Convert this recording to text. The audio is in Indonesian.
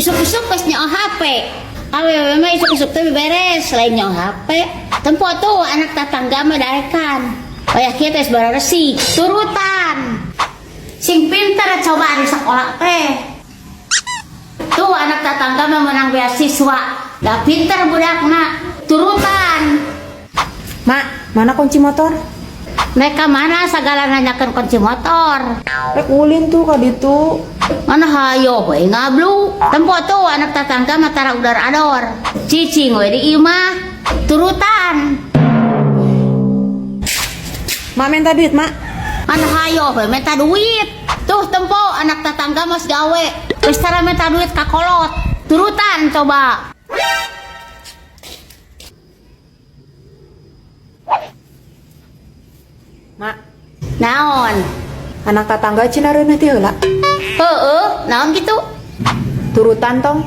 Isuk-isuk pas nyawa HP. Awe mah isuk-isuk tuh beres selain nyawa HP. Tempo tuh anak tetangga mah daekan. Kayak kita sebarang resi turutan. Sing pintar coba di sekolah teh. Tuh anak tetangga mah menang beasiswa. Dah pintar budakna turutan. Mak, mana kunci motor? Mereka mana segala nanyakan kunci motor. Rek ulin tuh kak ditu. Mana hayo we ngablu. Tempo tuh anak tetangga matara udar ador. Cicing we di imah turutan. Mak minta duit, Mak. Mana hayo we minta duit. Tuh tempo anak tetangga mas gawe. Wis tara minta duit ka kolot. Turutan coba. Mak, Naon? anak tetangga cinareuna teh heula. Heeh, naon gitu? Turutan tong.